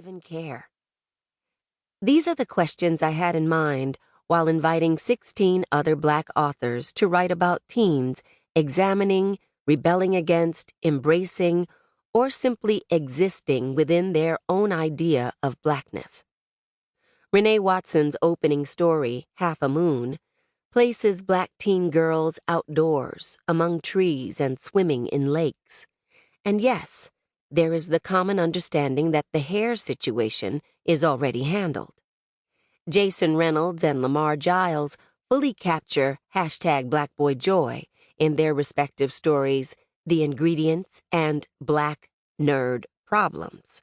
even care? These are the questions I had in mind while inviting 16 other Black authors to write about teens examining, rebelling against, embracing, or simply existing within their own idea of Blackness. Renée Watson's opening story, Half a Moon, places Black teen girls outdoors, among trees and swimming in lakes. And yes, there is the common understanding that the hair situation is already handled. Jason Reynolds and Lamar Giles fully capture #BlackBoyJoy in their respective stories, The Ingredients and Black Nerd Problems.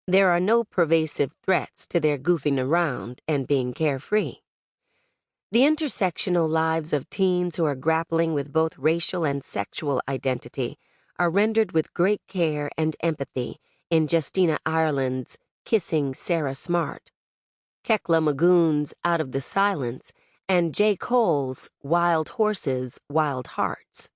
There are no pervasive threats to their goofing around and being carefree. The intersectional lives of teens who are grappling with both racial and sexual identity are rendered with great care and empathy in Justina Irelands' Kissing Sarah Smart, Kekla Magoon's Out of the Silence, and J. Cole's Wild Horses, Wild Hearts.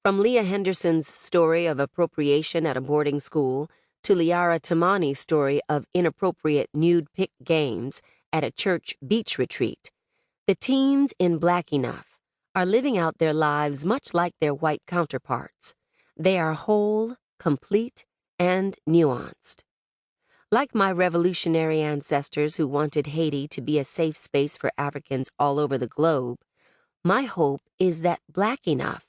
From Leah Henderson's story of appropriation at a boarding school to Liara Tamani's story of inappropriate nude pick games at a church beach retreat, the teens in Black Enough are living out their lives much like their white counterparts. They are whole, complete, and nuanced. Like my revolutionary ancestors who wanted Haiti to be a safe space for Africans all over the globe, my hope is that Black Enough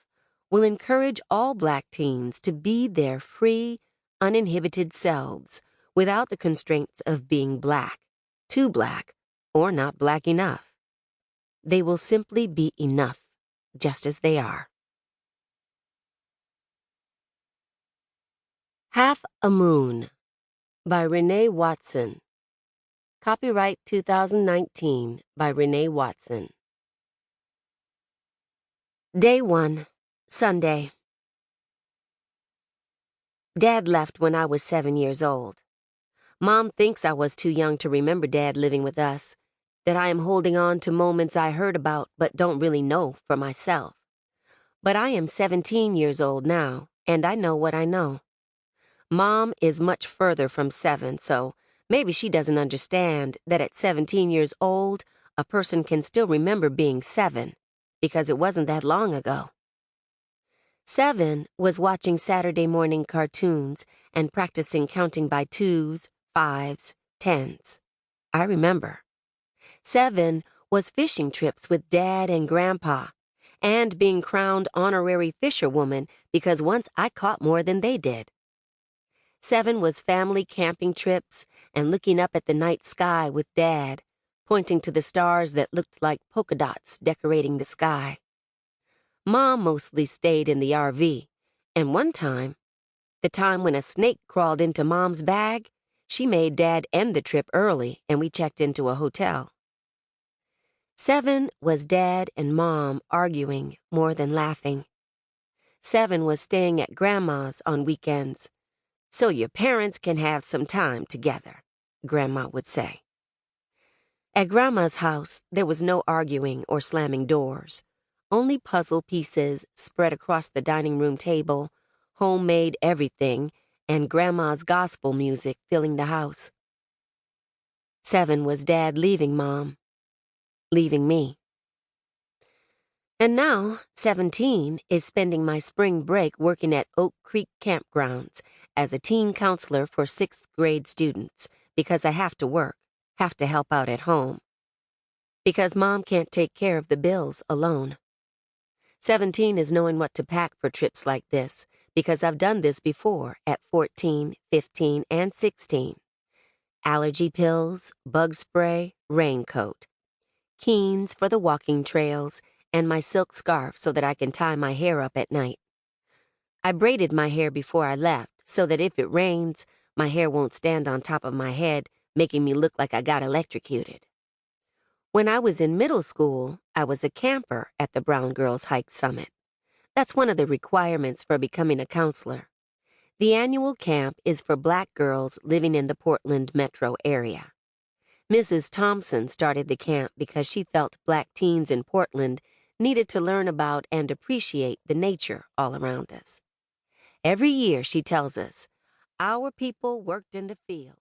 will encourage all Black teens to be their free, uninhibited selves without the constraints of being Black, too Black, or not Black enough. They will simply be enough, just as they are. Half a Moon by Renée Watson. Copyright 2019 by Renée Watson. Day 1, Sunday. Dad left when I was 7 years old. Mom thinks I was too young to remember Dad living with us, that I am holding on to moments I heard about but don't really know for myself. But I am 17 years old now, and I know what I know. Mom is much further from 7, so maybe she doesn't understand that at 17 years old, a person can still remember being 7, because it wasn't that long ago. 7 was watching Saturday morning cartoons and practicing counting by 2s, 5s, 10s. I remember. 7 was fishing trips with Dad and Grandpa, and being crowned honorary fisherwoman because once I caught more than they did. 7 was family camping trips and looking up at the night sky with Dad, pointing to the stars that looked like polka dots decorating the sky. Mom mostly stayed in the RV, and one time, the time when a snake crawled into Mom's bag, she made Dad end the trip early and we checked into a hotel. 7 was Dad and Mom arguing more than laughing. 7 was staying at Grandma's on weekends. So your parents can have some time together, Grandma would say. At Grandma's house, there was no arguing or slamming doors, only puzzle pieces spread across the dining room table, homemade everything, and Grandma's gospel music filling the house. 7 was Dad leaving Mom, leaving me. And now, 17 is spending my spring break working at Oak Creek Campgrounds as a teen counselor for 6th grade students because I have to work, have to help out at home. Because Mom can't take care of the bills alone. 17 is knowing what to pack for trips like this because I've done this before at 14, 15, and 16. Allergy pills, bug spray, raincoat. Keens for the walking trails, and my silk scarf so that I can tie my hair up at night. I braided my hair before I left so that if it rains, my hair won't stand on top of my head, making me look like I got electrocuted. When I was in middle school, I was a camper at the Brown Girls Hike Summit. That's one of the requirements for becoming a counselor. The annual camp is for Black girls living in the Portland metro area. Mrs. Thompson started the camp because she felt Black teens in Portland needed to learn about and appreciate the nature all around us. Every year, she tells us, our people worked in the field.